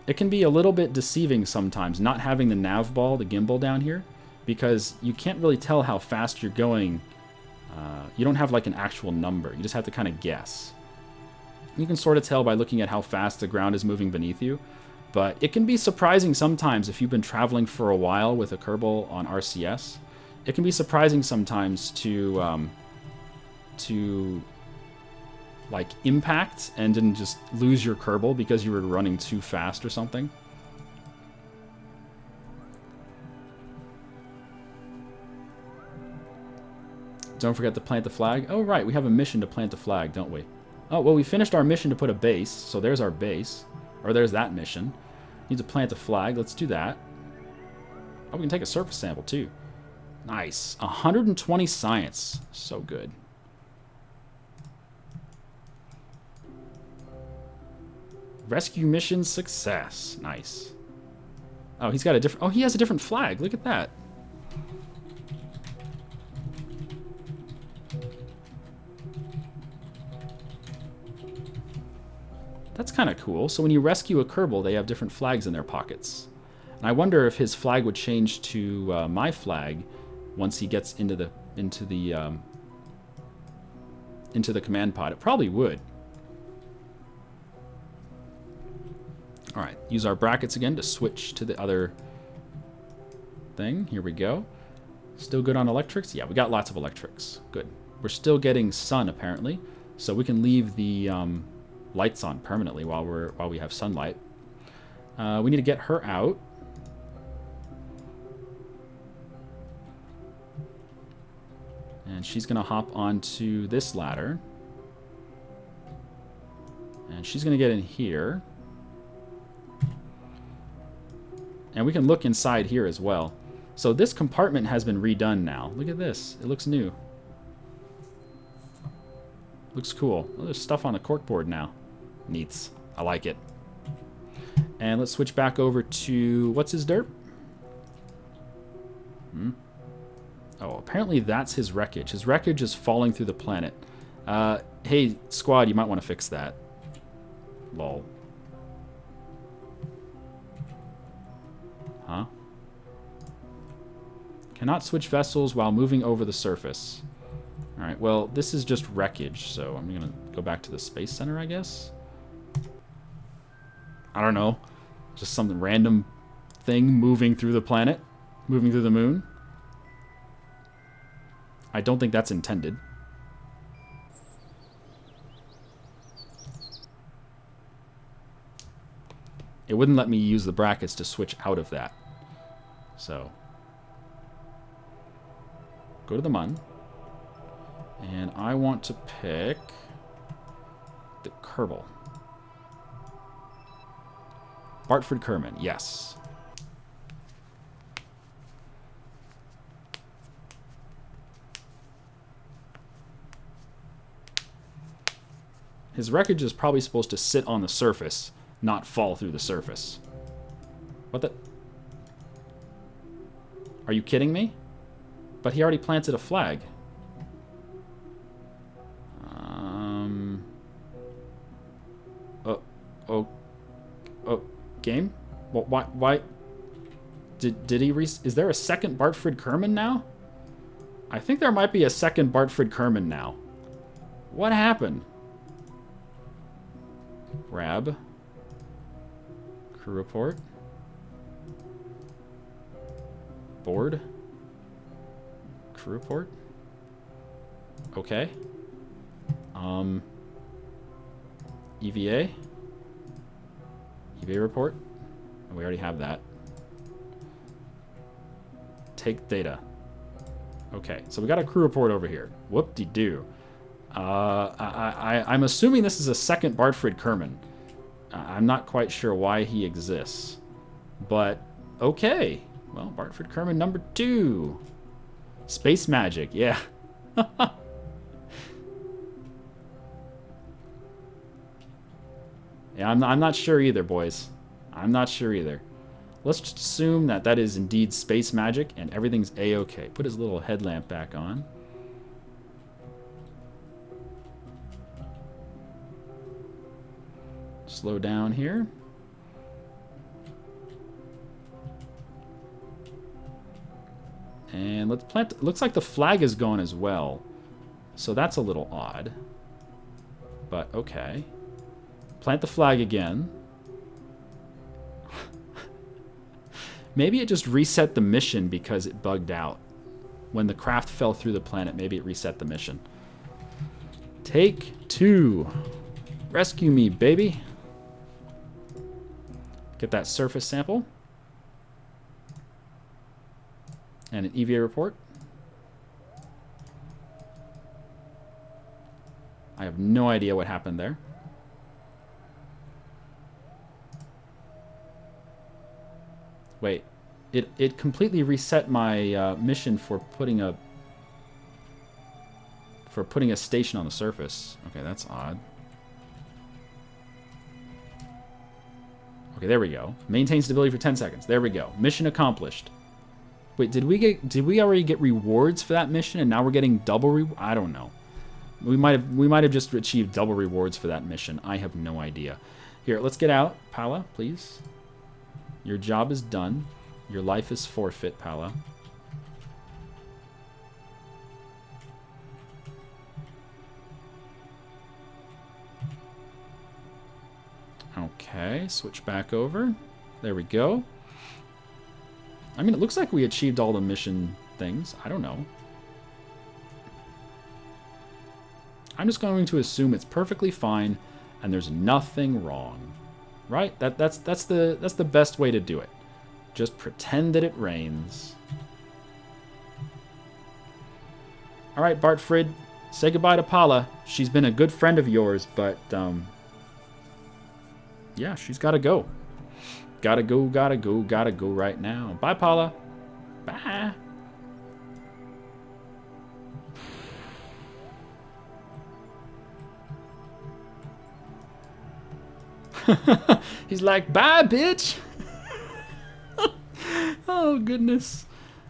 It can be a little bit deceiving sometimes, not having the nav ball, the gimbal down here, because you can't really tell how fast you're going. You don't have like an actual number. You just have to kind of guess. You can sort of tell by looking at how fast the ground is moving beneath you. But it can be surprising sometimes if you've been traveling for a while with a Kerbal on RCS. It can be surprising sometimes to like impact and then just lose your Kerbal because you were running too fast or something. Don't forget to plant the flag. Oh, right, we have a mission to plant the flag, don't we? Oh, well, we finished our mission to put a base, so there's our base. Or there's that mission. Need to plant a flag. Let's do that. Oh, we can take a surface sample, too. Nice. 120 science. So good. Rescue mission success. Nice. Oh, he's got a different... Oh, he has a different flag. Look at that. That's kind of cool. So when you rescue a Kerbal, they have different flags in their pockets. And I wonder if his flag would change to my flag once he gets into the command pod. It probably would. All right, use our brackets again to switch to the other thing. Here we go. Still good on electrics? Yeah, we got lots of electrics. Good. We're still getting sun, apparently, so we can leave the lights on permanently while we have sunlight. We need to get her out. And she's going to hop onto this ladder. And she's going to get in here. And we can look inside here as well. So this compartment has been redone now. Look at this. It looks new. Looks cool. Oh, there's stuff on the corkboard now. Neats. I like it. And let's switch back over to... What's his derp? Oh, apparently that's his wreckage. His wreckage is falling through the planet. Hey, squad, you might want to fix that. Lol. Huh? Cannot switch vessels while moving over the surface. Alright, well, this is just wreckage, so I'm going to go back to the Space Center, I guess? I don't know. Just some random thing moving through the planet? Moving through the moon? I don't think that's intended. It wouldn't let me use the brackets to switch out of that. So, go to the mun. And I want to pick the Kerbal. Bartford Kerman, yes. His wreckage is probably supposed to sit on the surface, not fall through the surface. What the? Are you kidding me? But he already planted a flag. Game? Well, why? Did he is there a second Bartford Kerman now? I think there might be a second Bartford Kerman now. What happened? Grab. Crew report. Board. Crew report. Okay. EVA. EVA report. Oh, we already have that. Take data. Okay, so we got a crew report over here. Whoop-de-doo. I'm assuming this is a second Bartford Kerman. I'm not quite sure why he exists. But, okay. Well, Bartford Kerman number 2. Space magic, yeah. Yeah, I'm not sure either, boys. I'm not sure either. Let's just assume that that is indeed space magic and everything's a-okay. Put his little headlamp back on. Slow down here. And let's plant... It looks like the flag is gone as well. So that's a little odd. But okay. Plant the flag again. Maybe it just reset the mission because it bugged out. When the craft fell through the planet, maybe it reset the mission. Take 2. Rescue me, baby. Get that surface sample. And an EVA report. I have no idea what happened there. Wait, it completely reset my mission for putting a station on the surface. Okay, that's odd. Okay, there we go. Maintain stability for 10 seconds. There we go. Mission accomplished. Wait, did we already get rewards for that mission and now we're getting double I don't know. We might have just achieved double rewards for that mission. I have no idea. Here, let's get out. Pala, please. Your job is done. Your life is forfeit, Pala. Okay. Okay, switch back over. There we go. I mean, it looks like we achieved all the mission things. I don't know. I'm just going to assume it's perfectly fine and there's nothing wrong. Right? That's the best way to do it. Just pretend that it rains. All right, Bartfrid, say goodbye to Paula. She's been a good friend of yours, but yeah, she's got to go. Gotta go right now. Bye, Paula. Bye. He's like, bye, bitch. Oh, goodness.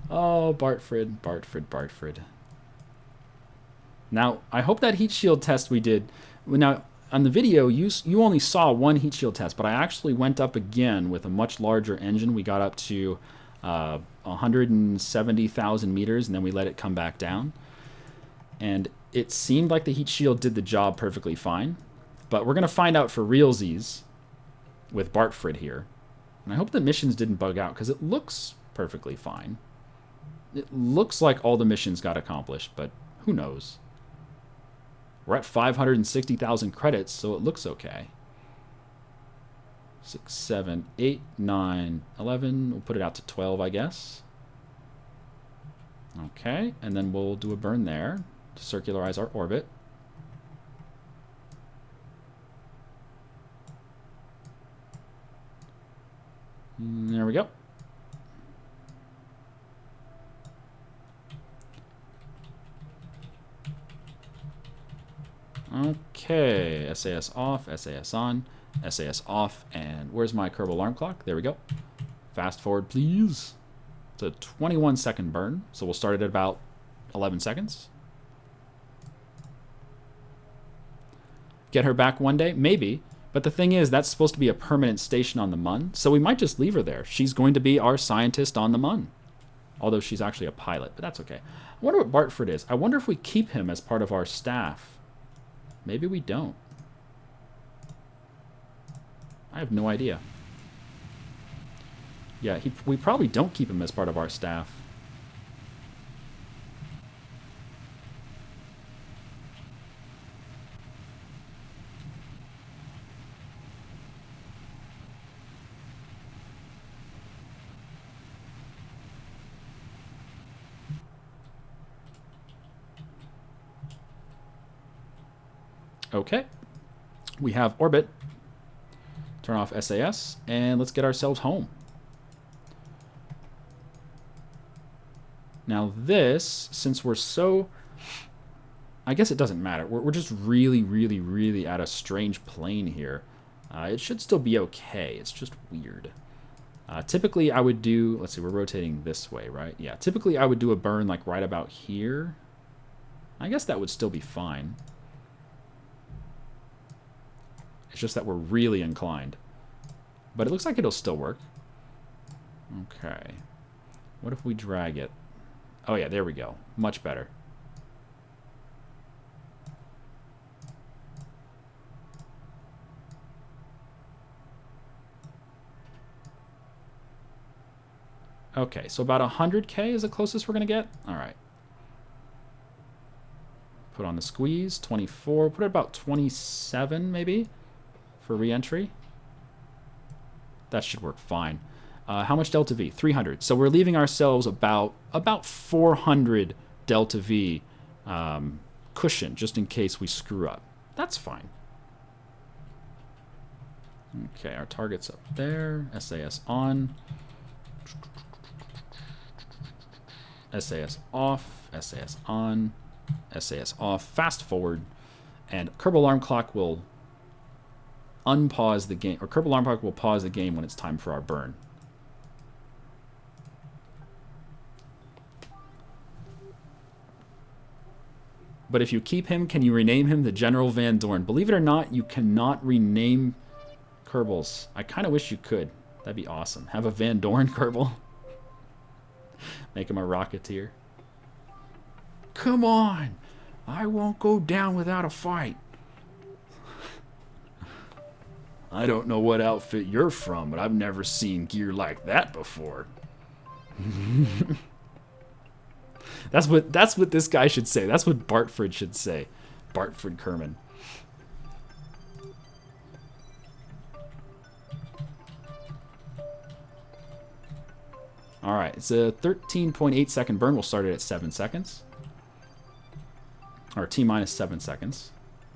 Oh, Bartfrid. Now, I hope that heat shield test we did... Now, on the video, you only saw one heat shield test, but I actually went up again with a much larger engine. We got up to 170,000 meters, and then we let it come back down. And it seemed like the heat shield did the job perfectly fine. But we're going to find out for realsies with Bartfrid here. And I hope the missions didn't bug out, because it looks perfectly fine. It looks like all the missions got accomplished, but who knows? We're at 560,000 credits, so it looks okay. 6, 7, 8, 9, 11. We'll put it out to 12, I guess. Okay, and then we'll do a burn there to circularize our orbit. There we go. Okay, SAS off, SAS on, SAS off, and where's my Kerbal alarm clock? There we go. Fast forward, please. It's a 21-second burn, so we'll start it at about 11 seconds. Get her back one day? Maybe. But the thing is, that's supposed to be a permanent station on the Mun, so we might just leave her there. She's going to be our scientist on the Mun. Although she's actually a pilot, but that's okay. I wonder what Bartfrid is. I wonder if we keep him as part of our staff. Maybe we don't. I have no idea. Yeah, we probably don't keep him as part of our staff. Okay, we have orbit. Turn off SAS, and let's get ourselves home. Now this, since we're so... I guess it doesn't matter. We're just really at a strange plane here. It should still be okay. It's just weird. Typically, I would do... Let's see, we're rotating this way, right? Yeah, typically I would do a burn like right about here. I guess that would still be fine. It's just that we're really inclined. But it looks like it'll still work. Okay. What if we drag it? Oh yeah, there we go. Much better. Okay, so about 100K is the closest we're going to get? Alright. Put on the squeeze. 24. Put it about 27 maybe? For re-entry. That should work fine. How much delta V? 300. So we're leaving ourselves about 400 delta V cushion just in case we screw up. That's fine. Okay, our target's up there. SAS on. SAS off. SAS on. SAS off. Fast forward. And Kerbal alarm clock will unpause the game, or Kerbal alarm clock will pause the game when it's time for our burn. But if you keep him, can you rename him the General Van Dorn? Believe it or not, you cannot rename Kerbals. I kind of wish you could. That'd be awesome. Have a Van Dorn Kerbal. Make him a Rocketeer. Come on! I won't go down without a fight. I don't know what outfit you're from, but I've never seen gear like that before. That's what this guy should say. That's what Bartford should say. Bartford Kerman. Alright, it's a 13.8 second burn. We'll start it at 7 seconds. Or T minus 7 seconds.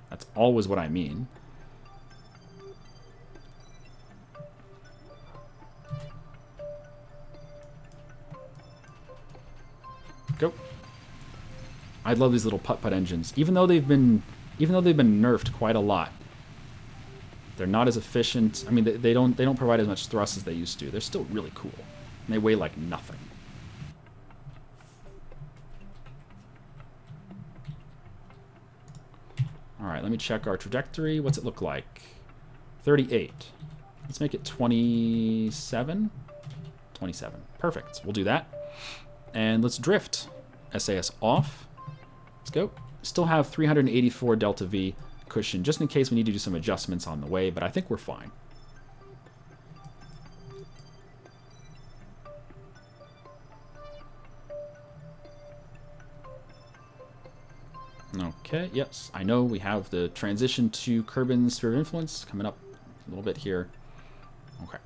That's always what I mean. Go. I love these little putt-putt engines. Even though they've been nerfed quite a lot. They're not as efficient. I mean, they don't provide as much thrust as they used to. They're still really cool. And they weigh like nothing. Alright, let me check our trajectory. What's it look like? 38. Let's make it 27. 27. Perfect. We'll do that. And let's drift. SAS off. Let's go. Still have 384 delta V cushion, just in case we need to do some adjustments on the way, but I think we're fine. Okay, yes, I know we have the transition to Kerbin's sphere of influence coming up a little bit here. Okay.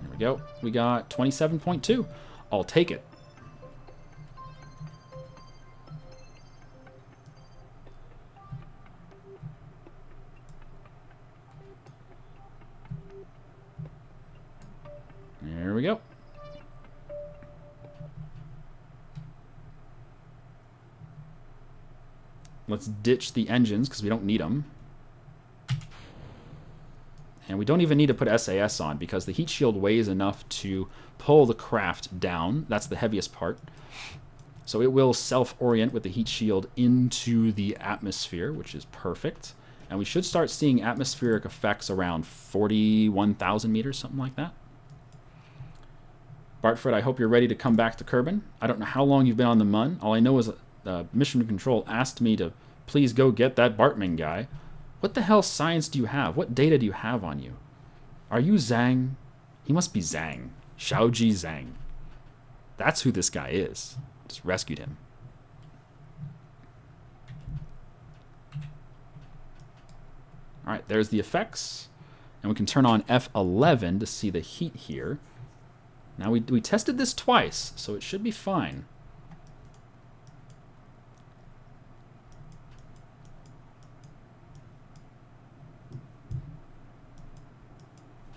There we go. We got 27.2. I'll take it. There we go. Let's ditch the engines because we don't need them. And we don't even need to put SAS on because the heat shield weighs enough to pull the craft down. That's the heaviest part. So it will self-orient with the heat shield into the atmosphere, which is perfect. And we should start seeing atmospheric effects around 41,000 meters, something like that. Bartford, I hope you're ready to come back to Kerbin. I don't know how long you've been on the Mun. All I know is Mission Control asked me to please go get that Bartman guy. What the hell science do you have? What data do you have on you? Are you Zhang? He must be Zhang. Xiaoji Zhang. That's who this guy is. Just rescued him. Alright, there's the effects. And we can turn on F11 to see the heat here. Now we tested this twice, so it should be fine.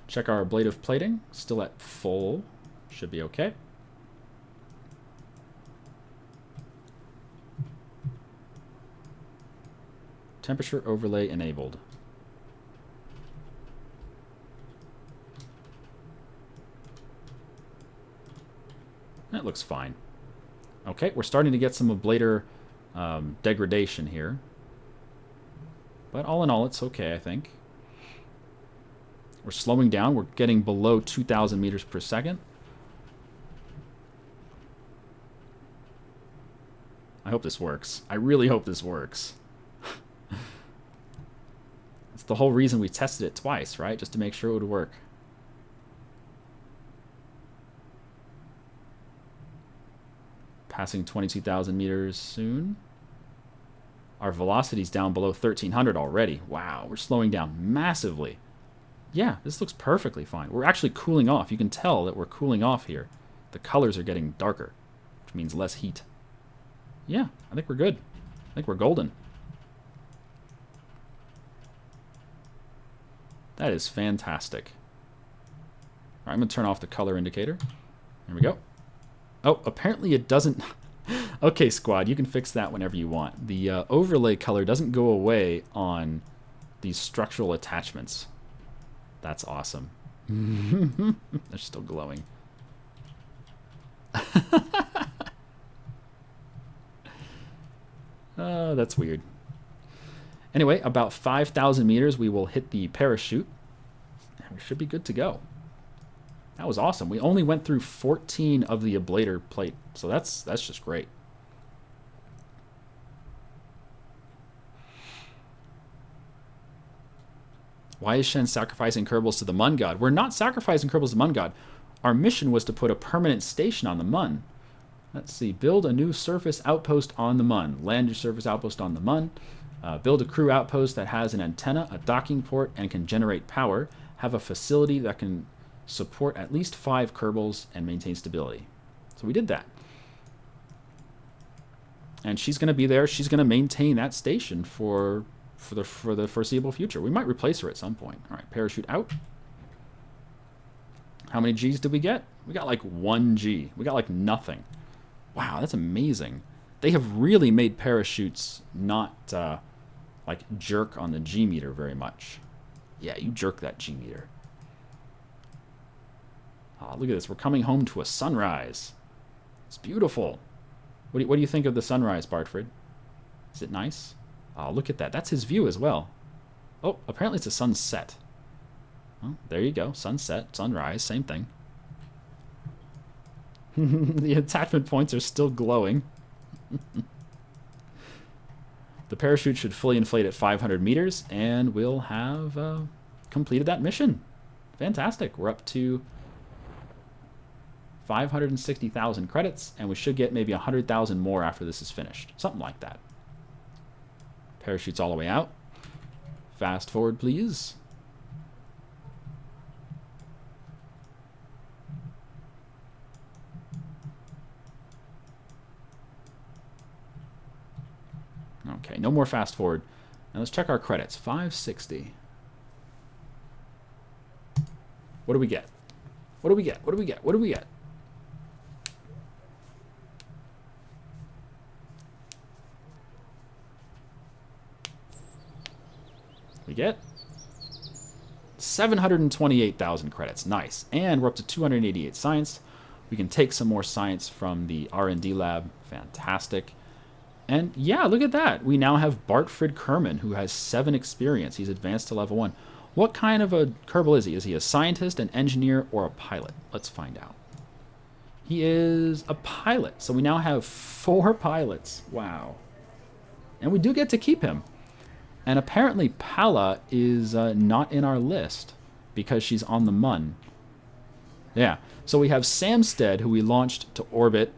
Check our ablative plating, still at full, should be okay. Temperature overlay enabled. That looks fine. Okay, we're starting to get some ablator degradation here. But all in all, it's okay, I think. We're slowing down. We're getting below 2,000 meters per second. I hope this works. I really hope this works. It's the whole reason we tested it twice, right? Just to make sure it would work. Passing 22,000 meters soon. Our velocity's down below 1,300 already. Wow, we're slowing down massively. Yeah, this looks perfectly fine. We're actually cooling off. You can tell that we're cooling off here. The colors are getting darker, which means less heat. Yeah, I think we're good. I think we're golden. That is fantastic. All right, I'm going to turn off the color indicator. There we go. Oh, apparently it doesn't... Okay, squad, you can fix that whenever you want. The overlay color doesn't go away on these structural attachments. That's awesome. They're still glowing. Oh, that's weird. Anyway, about 5,000 meters, we will hit the parachute. And we should be good to go. That was awesome. We only went through 14 of the ablator plate, so that's just great. Why is Shen sacrificing Kerbals to the Mun God? We're not sacrificing Kerbals to the Mun God. Our mission was to put a permanent station on the Mun. Let's see. Build a new surface outpost on the Mun. Land your surface outpost on the Mun. Build a crew outpost that has an antenna, a docking port, and can generate power. Have a facility that can support at least 5 Kerbals and maintain stability. So we did that. And she's going to be there. She's going to maintain that station for the foreseeable future. We might replace her at some point. All right, parachute out. How many Gs did we get? We got like 1 G. We got like nothing. Wow, that's amazing. They have really made parachutes not like jerk on the G meter very much. Yeah, you jerk that G meter. Oh, look at this. We're coming home to a sunrise. It's beautiful. What do you think of the sunrise, Bartfred? Is it nice? Oh, look at that. That's his view as well. Oh, apparently it's a sunset. Well, there you go. Sunset, sunrise, same thing. The attachment points are still glowing. The parachute should fully inflate at 500 meters, and we'll have completed that mission. Fantastic. We're up to 560,000 credits, and we should get maybe 100,000 more after this is finished. Something like that. Parachute's all the way out. Fast forward, please. Okay, no more fast forward. Now let's check our credits. 560. What do we get? What do we get? What do we get? What do we get? We get 728,000 credits. Nice. And we're up to 288 science. We can take some more science from the R&D lab. Fantastic. And yeah, look at that. We now have Bartfred Kerman, who has 7 experience. He's advanced to level 1. What kind of a Kerbal is he? Is he a scientist, an engineer, or a pilot? Let's find out. He is a pilot. So we now have 4 pilots. Wow. And we do get to keep him. And apparently Pala is not in our list because she's on the Mun. Yeah. So we have Samstead, who we launched to orbit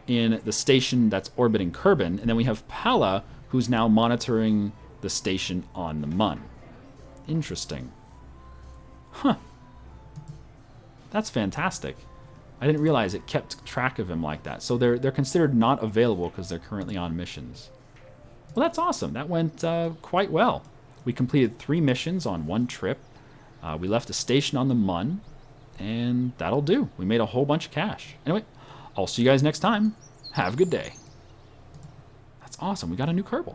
in the station that's orbiting Kerbin, and then we have Pala, who's now monitoring the station on the Mun. Interesting. Huh. That's fantastic. I didn't realize it kept track of him like that. So they're considered not available because they're currently on missions. Well, that's awesome. That went quite well. We completed 3 missions on 1 trip. We left a station on the Mun, and that'll do. We made a whole bunch of cash. Anyway, I'll see you guys next time. Have a good day. That's awesome. We got a new Kerbal.